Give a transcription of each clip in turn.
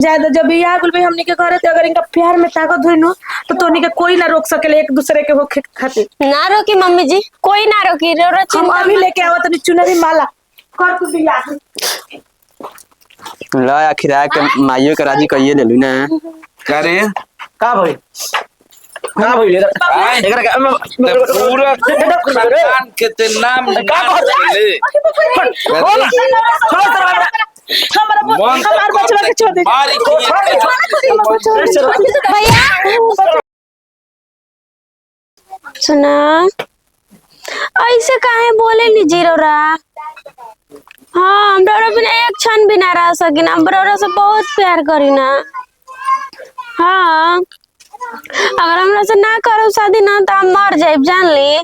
ज्यादा जब बियाह कुल भी हमनी के करे थे, अगर इनका प्यार में ताकत हुई नो तो तोनी के कोई ना रोक सकेले एक दूसरे के होखे खातिर। ना रोकी मम्मी जी, कोई ना रोकी। रो रो हम चिंता अभी लेके आवत तनी चुनरी माला कर तू बियाह। ला आखिर आके माइयो के राजी कइए लेलू ना। का रे का भई का भई एकरा का पूरा खानदान के ते नाम ले हमार बचवा के छोड़ दे मारी भैया। सुना ऐसे काहे बोले ली जीरोरा। हाँ हमरा बिना एक क्षण भी ना रह सकी ना, हमरा से बहुत प्यार करी ना। हाँ अगर हमरा से ना करो शादी ना तो हम मर जाए जान ली।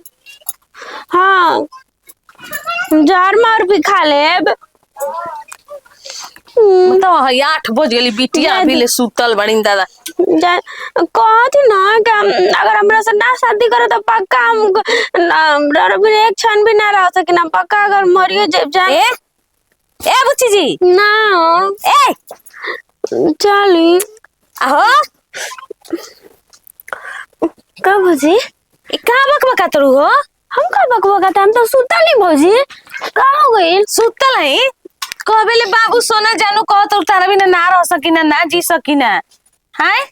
हाँ जहर मार भी खा लेब। तो 8 बज गेली बिटिया अभी ले सुतल बड़ी दादा। कहती ना कि अगर हमरा से ना शादी करे तो पक्का हम बिना एक क्षण भी ना रह सकी ना, पक्का अगर मरियो जाए। ए बुच्ची जी ना ए चली आहो का भौजी का बकबका तरू हो। हम का बकबका हम तो सुतल नहीं भौजी। का हो गई सुतल है कहबेले बाबू सोना जानू कह तो तारा बिना ना रह सकी ना, ना जी सकी ना। हाय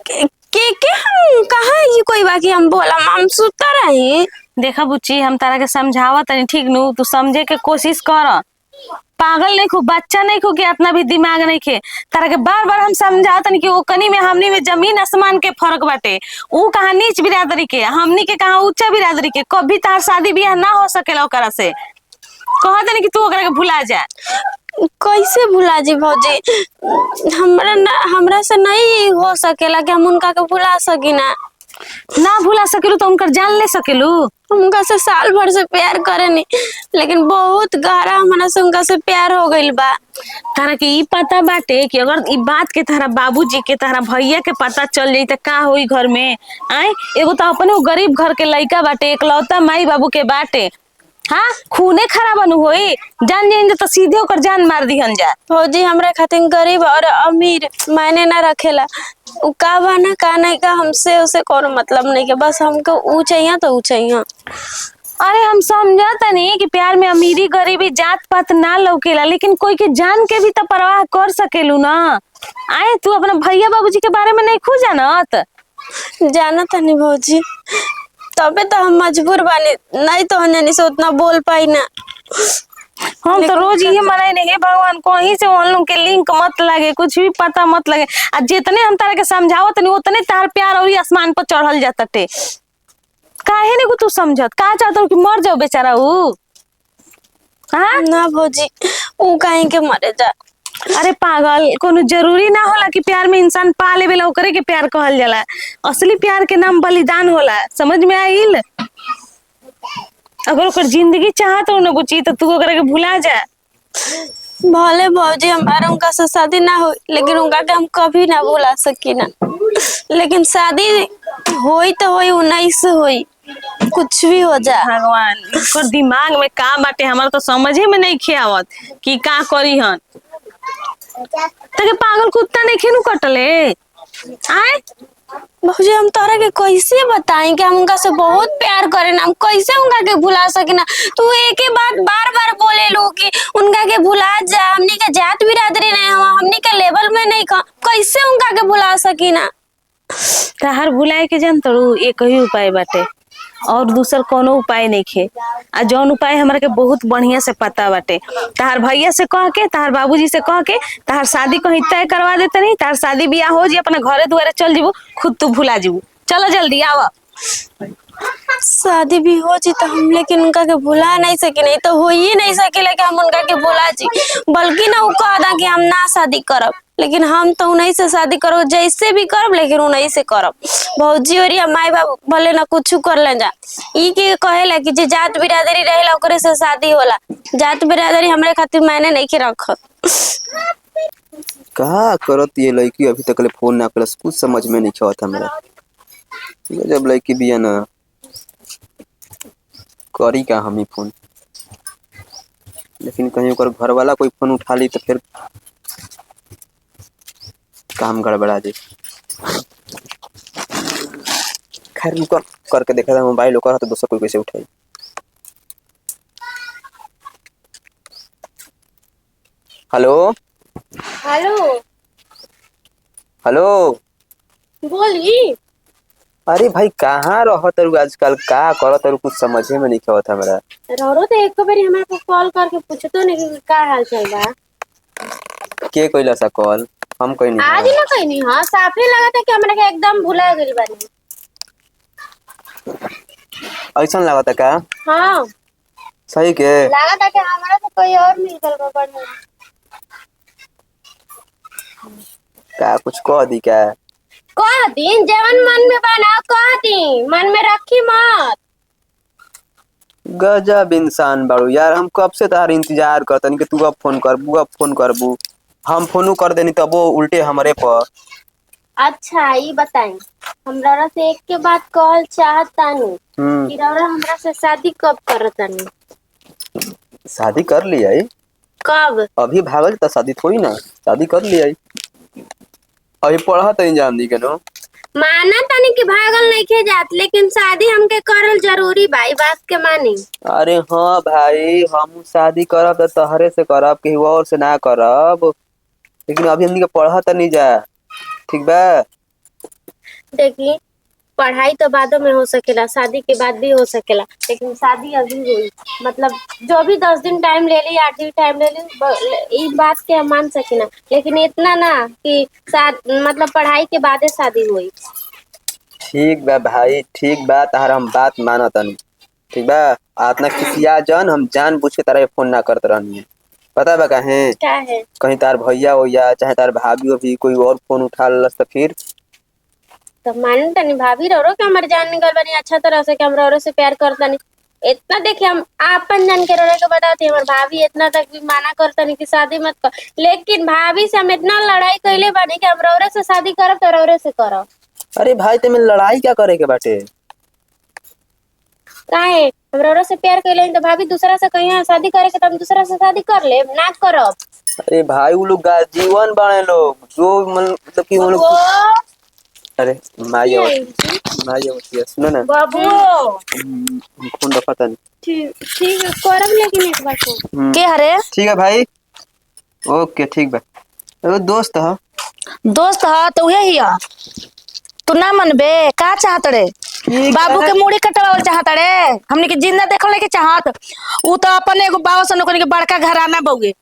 के हम कहा ये कोई बाकी हम बोला हम सुता रही। देखा बुच्ची हम तारा के समझावा तनी ठीक नु, तू समझे के कोशिश कर। पागल नहीं खो, बच्चा नहीं खो कि इतना भी दिमाग नहीं खे। तारा के बार बार हम समझावा तनी कि वो कनी में हमनी में जमीन आसमान के फर्क बाटे। ऊ कहा नीच बिरादरी के, हमनी के कहा ऊंचा बिरादरी के। कभी तार शादी ब्याह ना हो सकेला ओकरा से। कहा तनी कि तू ओकरा के भुला जा। कैसे भुला जी भौजी, हमरा से नहीं हो सकेला कि हम उनका के भुला सकी ना। ना भुला सकेलू तो उनकर जान ले सकेलू। उनका से साल भर से प्यार करे नहीं, लेकिन बहुत गहरा हमारा से उनका से प्यार हो गइल बा। तारा के ई पता बाटे कि अगर ई बात के तारा बाबूजी के तारा भैया के पता चल जाई त का होई घर में। आए एगो तो अपने गरीब घर के लइका बाटे, एकलौता माई बाबू के बाटे। हाँ खूने खराब अनु होई, जान जाइन तो सीधे ओकर जान मार दिहन जा। भौजी हमरा खातिर गरीब और अमीर मायने ना रखेला। उ का बना का नहीं का हमसे उसे कोनो मतलब नहीं के, बस हमको ऊ चाहिए तो ऊ चाहिए। अरे हम समझता नहीं कि प्यार में अमीरी गरीबी जात पात ना लौकेला, लेकिन कोई के जान के भी तो परवाह कर सकेलू ना। आए तू अपने भैया बाबूजी के बारे में नहीं खू जानत। जानत नहीं भौजी, तबे तो हम मजबूर बानी, नहीं तो हम से उतना बोल पाई ना। हम तो रोज ये मनाई नहीं भगवान कहीं से उन लोग के लिंक मत लगे, कुछ भी पता मत लगे। आ जितने हम तारा के समझावत नहीं उतने तार प्यार और आसमान पर चढ़ल जाता टे। काहे नहीं को तू समझत, का चाहता कि मर जाओ बेचारा ऊ। हाँ ना भौजी ऊ काहे के मरे जा। अरे पागल, कोनो जरूरी ना होला कि प्यार में इंसान पा लेवेला ओकरे के प्यार कहल जाला। असली प्यार के नाम बलिदान होला, समझ में आइल। अगर ओकर जिंदगी चाहत हो ना बुची तो तू ओकरा के भुला जा। भले भौजी हमारा उनका से शादी ना हो, लेकिन उनका के हम कभी ना भुला सकी ना। लेकिन शादी होई तो होई, 19 होई, कुछ भी हो जा। भगवान ओकर दिमाग में का बाटे हमारा तो समझे में नहीं खियावत कि का करी हन। तके पागल कुत्ता नहीं खेनु कटले। आए भौजी हम तोरा के कैसे बताएं कि हम उनका से बहुत प्यार करें ना, हम कैसे उनका के भुला सके ना। तू एक ही बात बार बार बोले लो कि उनका के भुला जा, हमनी के जात बिरादरी नहीं हम, हमनी के लेवल में नहीं कैसे उनका के भुला सकी ना। तहार भुलाए के जान तड़ू एक ही उपाय बाटे, और दूसर कोनो उपाय नहीं खे। आ जौन उपाय हमरा के बहुत बढ़िया से पता बाटे। तहार भैया से कह के, तहार बाबूजी से कह के तहार शादी कहीं तय करवा देते नहीं। तहार शादी बियाह हो जी, अपने घरे दुआरे चल जीबू, खुद तू भुला जीबू। चलो जल्दी आवा। शादी भी हो जी तो हम लेकिन उनका के भुला नहीं सके, नहीं तो हो ही नहीं सकेला कि हम उनका के भुला जी। बल्कि ना वो कहदा कि हम ना शादी करब, लेकिन हम तो उन्हीं से शादी करो, जैसे भी करब लेकिन उन्हीं से करब। भौजी और माई बाप भले ना कुछ कर ले जा, ई के कहेला कि जे जात बिरादरी रहेला ओकरे से शादी होला। जात बिरादरी हमरे खातिर मायने नहीं के रखत। का करत ये लड़की अभी तक ले फोन ना करस, कुछ समझ में नहीं आवत हमरा। जब लड़की बिया ना करी का हम ही फोन, लेकिन कहीं ओकर घर वाला कोई फोन उठा ली तो फिर काम गड़बड़ा जी। खैर रुको, करके देखा था मोबाइल ओकर तो दोसर कोई कैसे उठाई। Hello hello hello. बोली। अरे भाई कहाँ रहत तारू आजकल, का करत तारू, कुछ समझे में नहीं आवत हमरा। रौरो तो एक बार हमारे को कॉल करके पूछतो नहीं कि का हाल चाल बा। के कइला सा कॉल? हम कहीं आज नहीं। ना कहनी हाँ, साफे लगा था कि हमरा के एकदम भुला गइल बानी। ऐसा लागत का? हाँ सही के लगा था कि हमारा तो कोई और मिल गल बा बढ़िया। का कुछ कह दी क्या? कह दिन जवन मन में बना कह दी, मन में रखी मत। गजब इंसान बाड़ू यार। हम कब से तार इंतजार करतनी कि तू अब फोन करबू, अब फोन करबू। हम फोनू कर देनी तब वो उल्टे हमरे पर। अच्छा ये बताई, हमरा से एक के बात कहल चाहतानी कि रौरा हमरा से शादी कब करतानी? शादी कर लिया कब? अभी भागल तो शादी थोड़ी ना, शादी कर लिया। अभी पढ़ा तो इंजाम दी के नो। माना तानी कि भागल नहीं खे जात, लेकिन शादी हमके करल जरूरी बा, ई बात के मानी। अरे हाँ भाई, हम शादी करब तो तहरे से करब, कहीं और से ना करब। लेकिन अभी हमनी के पढ़ा तो नहीं जा, ठीक बा? देखी पढ़ाई तो बादों में हो सकेला, शादी के बाद भी हो सकेला, लेकिन शादी अभी हुई। मतलब जो भी 10 दिन टाइम ले ली, 8 दिन टाइम ले ली, इस बात के हम मान सकेना, लेकिन इतना ना कि मतलब पढ़ाई के बाद शादी हुई। ठीक बा भाई, ठीक बा, तार हम बात मानतनी, ठीक बा? आतना किसिया जन, हम जान बुझ के तारा फोन ना करत रहनी। पता बा काहे? क्या है? कहीं तार भैया हो या चाहे तार भाभी हो भी कोई और फोन उठा लस तो फिर? तो मान तनी भाभी रो के हमारे जान निकल बनी अच्छा तरह से कि हम रो से प्यार करतनी। इतना देखिए हम आपन जान के रोने के बताते हमारे भाभी इतना तक भी माना करतनी कि शादी मत कर, लेकिन भाभी से हम इतना लड़ाई कैले बानी कि हम रौरे से शादी करब तो रौरे से करब। अरे भाई तेमें लड़ाई क्या करे के बाटे? काहे? हम रौरे से प्यार कैले तो भाभी दूसरा से कहीं शादी करे के, तो हम दूसरा से शादी कर ले ना करब। अरे भाई वो लोग जीवन बने लोग जो मतलब कि वो लोग। अरे माई होती है, सुनो ना बाबू फोन रखा था। ठीक ठीक है करब, लेकिन एक बार को के हरे ठीक है भाई, ओके ठीक बा। वो दोस्त है, दोस्त हा तो उहे ही हा। तू ना मनबे का चाहत रे? बाबू के मुड़ी कटवावल चाहत रे? हमने के जिंदा देखल के चाहत। उ तो अपने एगो बाबा सन के बड़का घराना बउगे,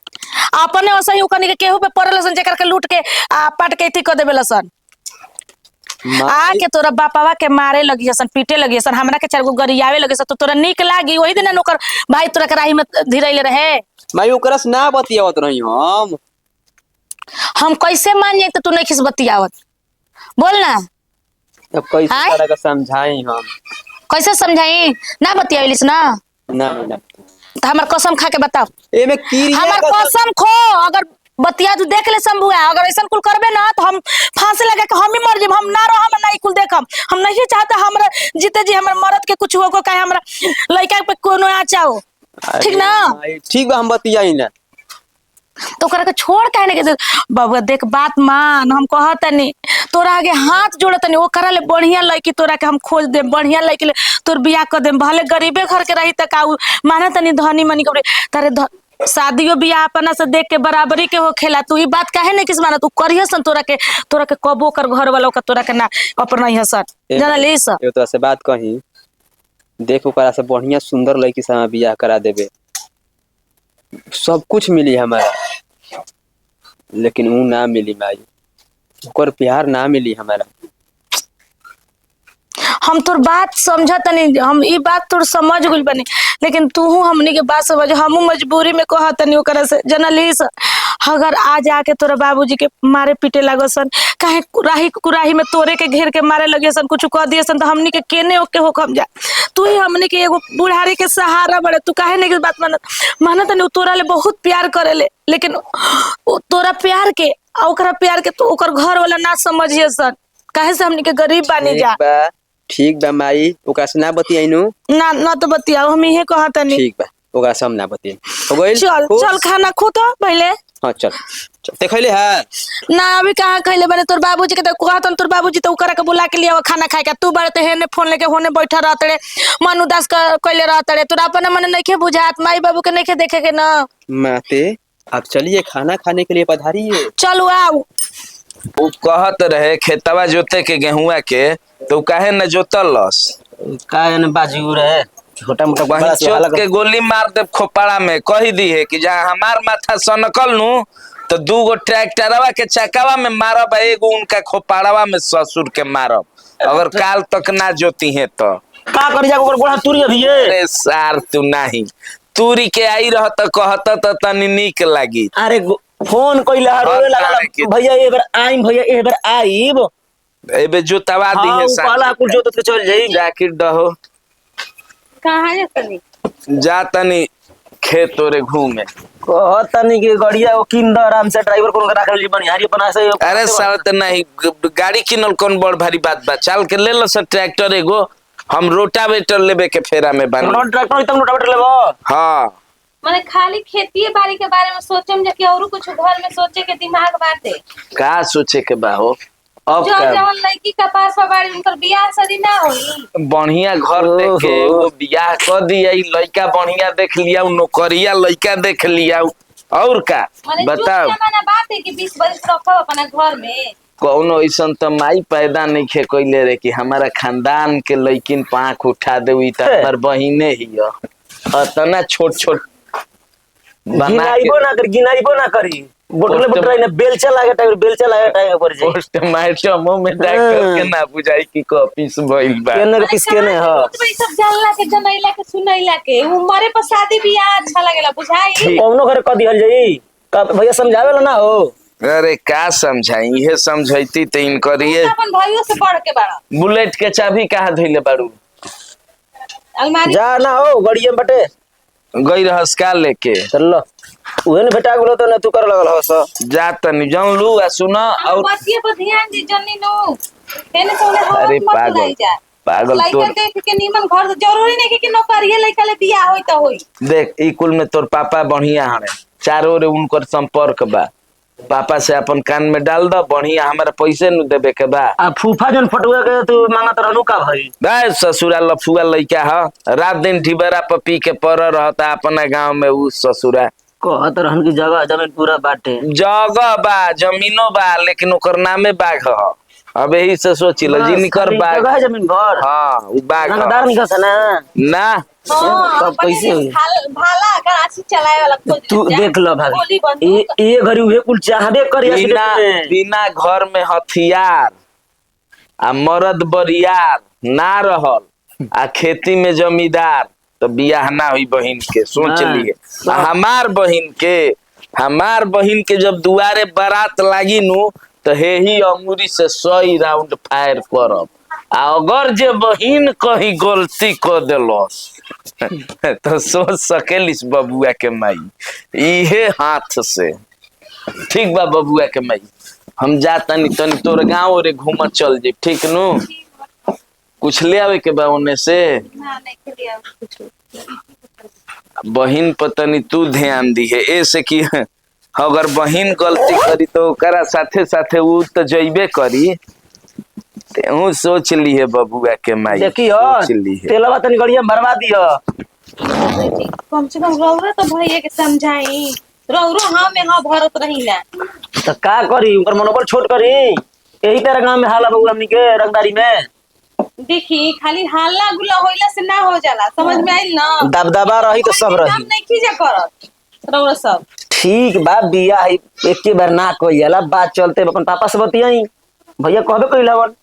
अपने वैसे ही ओकनी के केहू पे पड़ल सन, जेकर के लूट के पट के ठीक कर देबे सन। आके तोरा बापावा के मारे लगी सन, पीटे लगी सन, हमरा के 4 गो गरियावे लगे सन, तो तोरा निक लागी? वही दिन नौकर भाई तोरा के राही में धीरैले रहे। मैं ओकरा से ना बतियावत रही। हम कैसे मान जाए तो तू नहीं खिस बतियावत? बोल ना। अब कैसे तरह का समझाई हम? कैसे समझाई? ना बतियावलिस ना? ना ना तो हमार कसम खा के बताओ। ए में की हमार कसम खो, अगर बतिया तू देख ले शंभुआ, अगर ऐसा कुल करबे ना तो हम फांसी लगा के हम ही मर जाब। हम ना रह, हम नहीं कुल देखम। हम नहीं चाहता हमरा जीते जी हमर मरद के कुछ हो को, काहे हमरा लड़का पे कोनो आचाओ, ठीक ना? ठीक बा, हम बतियाई ना तो ओकरा के छोड़ काहे ने के? बाबू देख बात मान, हम कहतनी तोरा आगे हाथ जोड़तनी, ओकरा ले बढ़िया लड़की तोरा के हम खोज दे, बढ़िया लड़की ले तोर बियाह कर दे। भले गरीबे घर के रही त का माना तनी धनी मनी कपड़े तारे शादियों बियाह अपना से देख के बराबरी के हो खेला। तू ई बात काहे नहीं किस माना? तू करियो सन, तोरा के कबो कर घर वालों का तोरा के ना अपना ही हसन जाना ले स। ये तो से बात कही, देख ओकरा से बढ़िया सुंदर लड़की से बियाह करा देबे, सब कुछ मिली हमारा, लेकिन वो ना मिली माई, ओकर प्यार ना मिली हमारा। हम तोर बात समझतनी, हम ई बात तोर समझ गइल बनी, लेकिन तू हमनी के बात समझ। हमू मजबूरी में कहतनी ओकरा से जनलिस। अगर आज आके तोरा बाबूजी के मारे पीटे लागसन, काहे कुराही में तोरे के घेर के मारे लगे सन, कुछ कह दिए सन, तो हमनी के केने ओके होखम जा। तू ही हमनी के एगो बुढ़ारी के सहारा बड़े, तू काहे नहीं बात मानत नहीं? तोरा ले बहुत प्यार करेले, लेकिन तोरा प्यार के ओकरा प्यार के तो ओकर घर वाला ना समझिए सन। काहे से हमनी के गरीब बानी जा। ठीक बा माई, ओकरा से ना बतियाइनु ना तो बतियाओ, हम इहे कहतनी। ठीक बा, ओकरा से हम ना बतियाई। हो गइल? चल खाना खो तो पहले। हाँ चल चल ते खैले है ना अभी कहाँ खैले बने तोर बाबूजी के तो कहतन तोर बाबूजी तो ओकरा के बुला के लिए खाना खाए के तू बड़े हेने फोन लेके होने बैठा रहतड़े मन उदास कैले रहतड़े तोरा अपन मन नइखे बुझात माई बाबू के नइखे देखे के ना माते आप चलिए खाना खाने के लिए पधारिए। चलो आओ। वो कहत रहे खेतवा जोते के गेहुआ के तो काहे न जोतलस का न बाजी रहे छोटा मोटा वही चोट के गोली मार दे खोपड़ा में कही दी है कि जहाँ हमार माथा सनकल नू तो 2 गो ट्रैक्टरवा के चकावा में मारब एगो उनका खोपड़ावा में ससुर के मारब अगर काल तक ना जोती है तो का कर जाकर गोड़ा तुरी अभी ये अरे सार तू नहीं तूरी के आई रहत कहत तो तनी नीक लागी। अरे फोन कइला रोए लागला भैया ए बार आइम भैया ए बार आइब एबे जोतवा दी है सार काला कुल जोत के चल जाई जाकिर डहो कहाँ जातनी जा तनी खेत तोरे घूमे कहतनी के गड़िया वो किंदा आराम से ड्राइवर कोन रख ली बनिहारी बना से अरे साल त नहीं गाड़ी किनल कौन बड़ भारी बात बा चल के ले लो सर ट्रैक्टर एगो हम रोटावेटर लेबे के फेरा में बानी ट्रैक्टर तम रोटावेटर लेबो हाँ माने खाली खेती बाड़ी के बारे में सोचम जे कि और कुछ घर में सोचे के दिमाग बाटे का सोचे के बा हो अब जो जवन लड़की का पास बाड़ी उनकर बियाह शादी ना होई बढ़िया घर देख के वो बियाह कर दिया लड़का बढ़िया देख लिया नौकरिया लड़का देख लिया और का बताओ बात है कि 20 वर्ष रखो अपना घर में कौन ऐसा तो माई पैदा नहीं खे कैले रे कि हमारा खानदान के लड़किन पाँख उठा दे तो हमार बहिने ही इतना छोट छोट गिनाइबो ना करी बोटले बोटले ने बेलचा लागे टाइम पर जाई पोस्ट मार्टम में डॉक्टर के ना बुझाई कि कॉपीस भइल बा केने किसके ने ह ई सब जानला के जनैला के सुनैला के उमरे पर शादी बियाह अच्छा लागेला बुझाई कौनो घर क दिहल जाई का भैया समझावेला ना हो अरे का समझाई ये समझैती तो इनकरिए अपन भाइयों से बढ़ के बाड़ा बुलेट के चाबी कहाँ धइले बाड़ू अलमारी जा ना हो गड़िया बटे गई रहस का लेके चल उहे ने बेटा बोलो तो ना तू कर लगल हस जा तनी जान लू आ सुना और बतिये पर ध्यान दी जन्नी नो तेने सोले हो अरे मत पागल लाई जा पागल लइका तोर देख के नीमन घर जरूरी नहीं कि नौकरिए लइका ले बियाह होई त होई देख ई कुल में तोर पापा बढ़िया हने चारों ओर उनकर संपर्क बा पापा से अपन कान में डाल दो बढ़िया हमारा पैसे न देबे के बा आ फूफा जन फटुआ के तू मांगत रहनु का भाई बे ससुरा लफुआ लइका ह रात दिन ढिबरा पर पी के पर रहता अपना गांव में उ ससुरा कहत रहन की जगह जमीन पूरा बाटे जगह बा जमीनो बा लेकिन ओकर नामे बाघ ह अब यही से सोची लो जिनकर बाघ जगह है जमीन घर हाँ उ बाघ रंगदार निकल से ना ना तब कैसे हुई भाला गाड़ी चलाए वाला खोज तू देख लो भाभी ये घरी उहे कुल चाहबे करिया बिना बिना घर में हथियार आ मर्द बरियार ना रहल आ खेती में जमींदार तो बियाह ना हुई बहिन के सोच लिए हमार बहिन के जब दुआरे बारात लागी नु तो हे ही अंगूरी से 100 राउंड फायर करब आ अगर जे बहिन कहीं गलती कर देलस तो सोच सकेलिस बबुआ के माई इहे हाथ से ठीक बा बबुआ के माई हम जा तनी तोर गाँव रे घूम चल जे ठीक नु कुछ ले आवे के बा ओने से ना नहीं के लिया कुछ बहिन पर तनी तू ध्यान दी है ऐसे कि अगर बहिन गलती करी तो ओकरा साथे साथे उ तो जइबे करी तेहू सोच ली है बबुआ के माई देखियो तेलवा तनी गड़िया भरवा दियो कम से कम रौरा तो भैया के समझाई रौरो हाँ में हाँ भरत रही ना तो का करी उनकर मनोबल छोट करी यही तरह गांव में हाला बबुआ हमनी के रंगदारी में देखी खाली हल्ला गुल्ला होइला से ना हो जाला समझ में आइल ना दबदबा रही तो सब रही नहीं खींचा करत रौरा सब ठीक बा बिया एक के बार ना कोई जाला बात चलते अपन पापा से बतियाई भैया कहबे कइलावन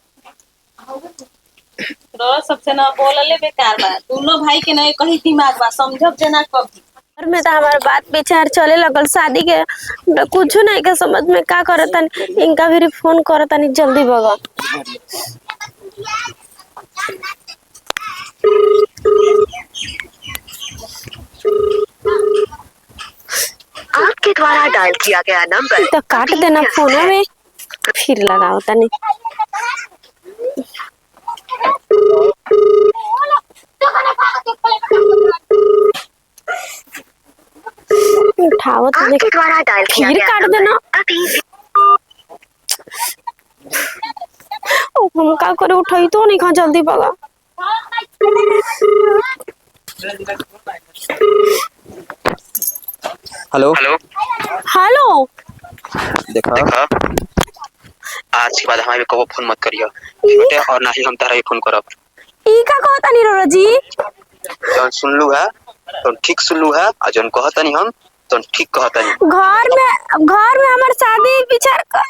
रौरा सबसे ना बोलले बेकार बा दोनों भाई के ना कहीं दिमाग बा समझब जना कभी घर में तो हमारे बात विचार चले लगल शादी के कुछ नहीं के समझ में का करतन इनका भी फोन करतन जल्दी बगा आपके द्वारा डायल किया गया नंबर तो काट देना फोन में फिर लगाओ तनी उठाओ तो आपके द्वारा डायल किया खीर गया काट नंबर देना। अभी हम का करे, उठाई तो नहीं खा जल्दी बाबा। हेलो हेलो देखा, आज के बाद हमारे को फोन मत करियो, ठीक है? और ना ही हम तारा फोन करब। ई का कहता नहीं रो जी? जौन सुनलू है तो ठीक सुनलू है, और जौन कहता नहीं हम तो ठीक कहता नहीं। घर में हमार शादी विचार कर।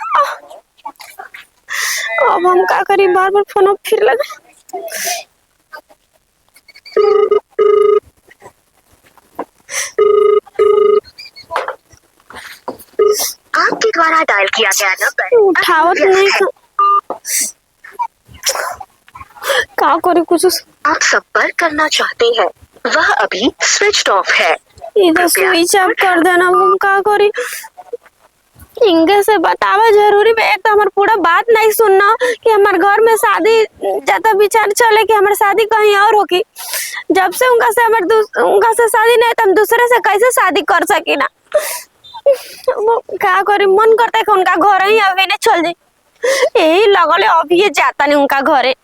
अब हम का करी, बार बार फोन फिर लगा। आपके द्वारा डायल किया गया नंबर उठावत नहीं का करे कुछ। आप संपर्क करना चाहते हैं वह अभी स्विच ऑफ है। इधर स्विच ऑफ कर देना। हम का करी, इनके से बतावा जरूरी है। एक तो हमार पूरा बात नहीं सुनना कि हमारे घर में शादी ज्यादा विचार चले कि हमारी शादी कहीं और होगी। जब से उनका से शादी नहीं, तो हम दूसरे से कैसे शादी कर सकी ना। वो क्या करी, मन करता है कि उनका घर ही अभी नहीं चल जाए। यही लगले अभी ये जाता नहीं उनका घरे।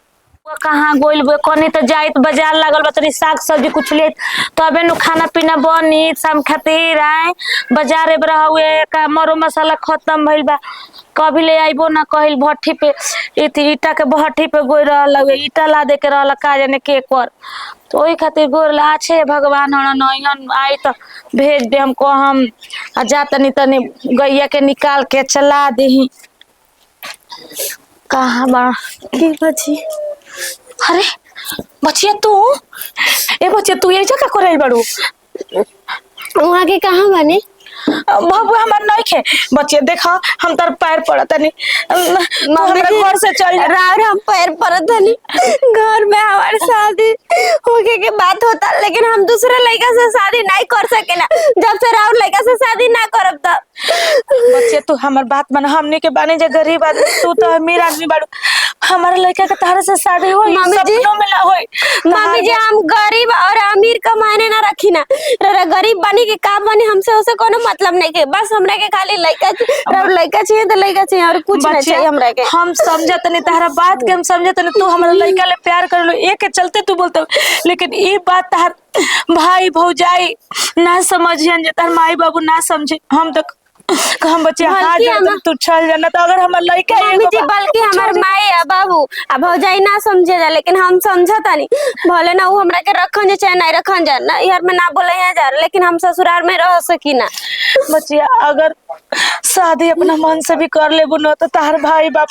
वो कहाँ गोइल बे कनी तो जाइत बाजार लागल बा, तनी साग सब्जी कुछ ले तबे नु खाना पीना बनी शाम खातिर आए बाजार एबरा हुए का मरो मसाला खत्म भइल बा। कभी ले आइबो ना कहिल भट्ठी पे ईटा के भट्ठी पे गोई रहल ईटा ला दे के रहल का जाने के कर। तो ओई खातिर गोरला अच्छे भगवान हन नयन आई तो भेज दे हमको, हम जा तनी तनी गैया के निकाल के चला देही। कहाँ बा की बची? अरे बचिया तू, ए बचिया तू ये जगह करे बड़ू? वहाँ के कहाँ बने? बाबू हमार नहीं खे बचिया, देखा हम तार पैर पड़त नहीं, हमारे घर से चल जा। रार हम पैर पड़त नहीं। घर में हमारी शादी होके के बात होता, लेकिन हम दूसरे लड़का से शादी नहीं कर सके ना। जब से राउर लड़का से शादी ना करब तब। बचिया तू हमार बात मान, हमने के बाने जे गरीब आदमी, तू तो अमीर आदमी बाड़ू। हमारे लड़का के तारे से शादी होई, सपनों में ना होई। मम्मी जी हम गरीब और अमीर का मायने ना रखी ना। गरीब बनी के का बनी, हमसे उसे कोनो मतलब नहीं के। बस हमरा के खाली लड़का चाहिए तो लड़का चाहिए, और कुछ नहीं चाहिए हमरा के। हम समझत नहीं तारा बात के, हम समझत नहीं तू हमारा लड़का ले प्यार कर लो एक के चलते तू बोलते, लेकिन ये बात तार भाई भौजाई ना समझियन, जे तार माई बाबू ना समझे। हम तो हम बच्चे हाथ जोड़ तू चल जाना। तो अगर हमार लड़का मम्मी जी बल्कि हमार माई आ बाबू आ भौजाई ना समझे जा, लेकिन हम समझता नहीं। भले ना वो हमरा के रखन जे चाहे नहीं रखन जा ना, यार में ना बोले यहाँ जा, लेकिन हम ससुराल में रह सकी ना। बचिया अगर शादी अपना मन से भी कर ले बुनो तो तार भाई बाप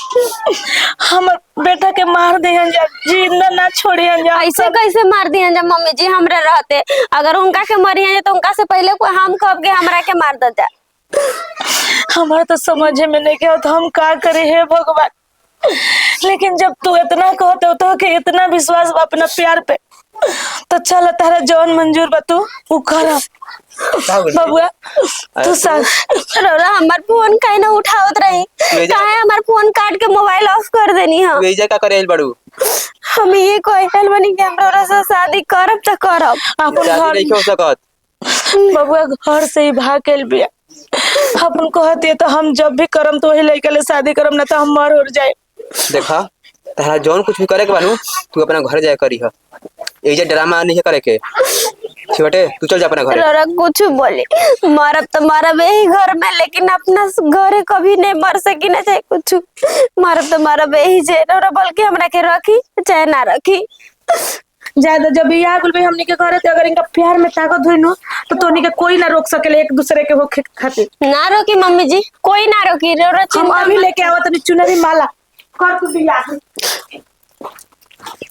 हमर बेटा के मार दिहन जा, जिंदा ना छोड़ियन जा। ऐसे कैसे मार दिहन जा मम्मी जी? हमरे रहते अगर उनका के मरियन जा तो उनका से पहले कोई हम कब के हमरा के मार दे जा। हमारा तो समझ में नहीं क्या, तो हम का करे है भगवान। लेकिन जब तू इतना कहते हो तो कि इतना विश्वास बा अपना प्यार पे, तो चल तारा जौन मंजूर बा तू वो कर बबुआ। तू सब रोला हमार फोन काहे ना उठावत रही, काहे हमार फोन काट के मोबाइल ऑफ कर देनी हम। वेजा का करे बड़ू? हम ये कहल बनी कि हमरा से शादी करब त करब। अपन शादी घर नहीं हो सकत बबुआ, घर से ही भाग के बिया। अपन कहते तो हम जब भी करम तो वही लड़का ले शादी करम, ना तो हम मर हो जाए। देखा तारा जौन कुछ भी करे के बानू तू अपना घर जाए करी है, एजा ड्रामा नहीं करे के। छोटे तू चल जा अपना घर। रोरा कुछ बोले मरब तो मरब यही घर में, लेकिन अपना घरे कभी नहीं मर सकी ना, चाहे कुछ मरब तो मरब यही जे। रोरा बल्कि हमरा के रखी चाहे ना रखी। ज्यादा जब यहाँ गुल भाई हमनी के करे थे, अगर इनका प्यार में ताकत हुई नो तो तोनी के कोई ना रोक सकेले एक दूसरे के होखे खातिर। ना रोकी मम्मी जी, कोई ना रोकी। रोरा हम अभी लेके आवत नहीं चुनरी माला कर तू भी याद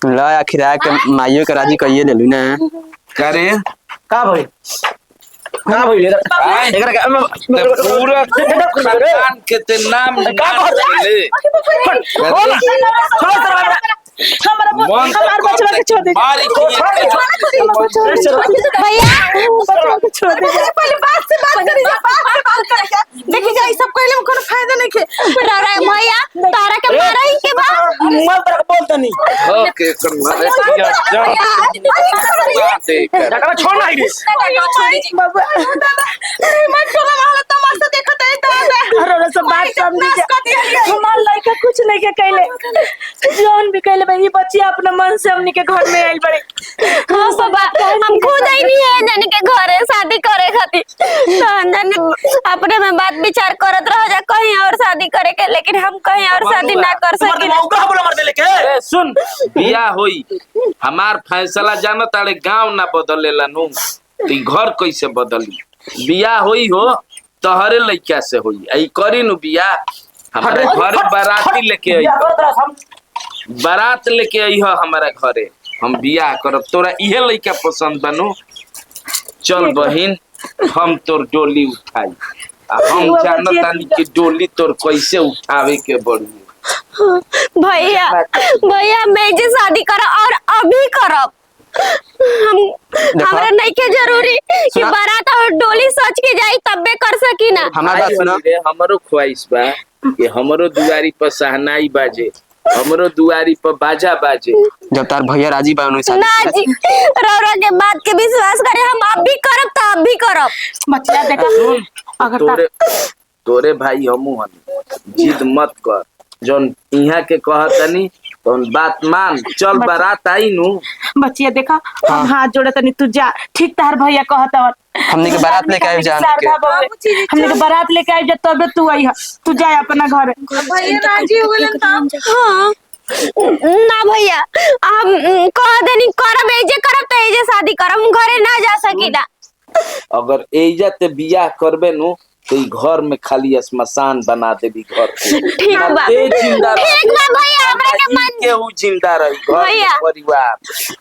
ला आखिर आके माइयो के राजी कहिए ले लू ना। करे का भाई का भाई एकरा का पूरा खानदान के ते नाम ले हमारा बचवा के छोड़ दे मारी भैया बचवा के छोड़ दे। पहले बात से बात करी जा, बात करी। देखी जा, सब कहले में कोनो फायदा नहीं के। रोरा भैया तारा के मारा ही के बा। मत बोलता नहीं के करना डकरा छोड़ ना रे बाबा अरे मत चलो वाला तमाशा देखत है तो अरे सब बात समझ हमार लड़का कुछ नहीं के कहले जोन भी कहले भाई बच्ची अपने मन से हमनी के घर में आइल बड़े। हाँ बाबा हम खुद आई नहीं है जाने के घरे शादी करे खातिर जाने अपने में बात विचार करत रह जा कहीं और शादी करे के, लेकिन हम कहीं और शादी ना कर सके। मौका बोला मर दे लेके ए सुन बिया होई हमार फैसला जान तारे गांव ना बदलेला नु तो घर कैसे बदली बिया होई हो तहरे लइका से होई आई करी नु बिया हमारे घर बाराती लेके आई बारात लेके आई हो हमारा घरे हम बिया करब तोरा इहे लइका पसंद बनू चल बहिन हम तोर डोली उठाई हम जानतानी कि डोली तोर कैसे उठावे के बड़ी भैया भैया मैं जे शादी कर और अभी करब हम हमरा नहीं के जरूरी कि बारात और डोली सच के जाई तबे कर सकी ना। हमारा बात सुनो हमरो ख्वाहिश बा कि हमरो दुआरी पर सहनाई बाजे हमरो दुआरी पर बाजा बाजे जब तार भैया राजी बा उन्हें ना जी रौरा के बात के विश्वास करे हम अब भी करब त अब भी करब। बच्चा देखा सुन अगर तोरे भाई हमू हन जिद मत कर जौन इहाँ के कहतनी तो बात मान चल बारात आई नु बच्चिया देखा हम हाथ जोड़े तनी तू जा ठीक तार भैया कहत और हमने के बारात लेके आए जान के हमने के बारात लेके आए तबे तू आई तू जा अपना घर भैया राजी हो गए हाँ ना भैया हम कह देनी करब एजे करब त एजे शादी करब हम घरे ना जा सकी ना। अगर एजा ते बियाह करबे नु तो ई घर में खाली स्मशान बना देबी घर को ठीक बा जिंदा ठीक बा भैया हमरा के मन केहू जिंदा रही घर भैया, परिवार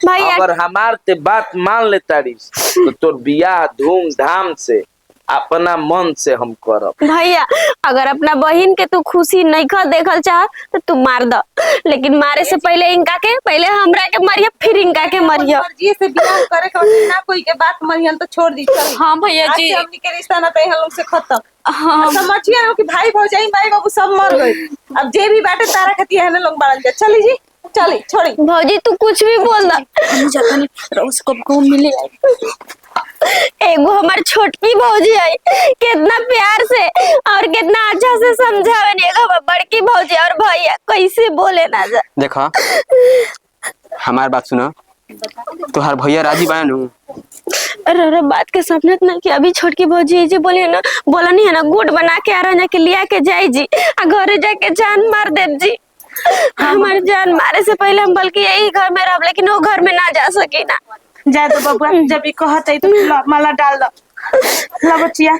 भैया अगर हमार ते बात मान ले तारीस तो तोर बियाह धूमधाम से अपना मन से हम करब। भैया अगर अपना बहन के तू खुशी नहीं खा देखल चाह तो तू मार दो, लेकिन मारे से पहले इनका के पहले हमरा के मरिया फिर इनका के मरिया। जी से बियाह करे के ना कोई के बात मरियन तो छोड़ दी चल। हाँ भैया जी हमनी के रिश्ता ना तय हम लोग से खत्म। हाँ समझिए हो कि भाई भौजाई माई बाबू सब मर गए अब जे भी बाटे तारा खती है ना लोग बारन जा चली जी चली छोड़ी भौजी तू कुछ भी बोल दा उसको घूम मिले एगो हमार छोटकी भौजी है कितना प्यार से और कितना अच्छा से समझावे ने एगो हमार बड़की भौजी और भैया कैसे बोले ना जा। देखा हमार बात सुनो तोहार भैया राजी बा नु अरे बात के समझत ना कि अभी छोटकी भौजी जी बोली है ना बोला नहीं है ना गुड़ बना के आरा के लिया के जाए जी आ घरे जाके जान मार दे जी। हमार जान मारे से पहले हम बल्कि यही घर में रह लेकिन वो घर में ना जा सकी ना। जाए तो बबुआ जब भी कहत है तो माला डाल दो ला बच्चिया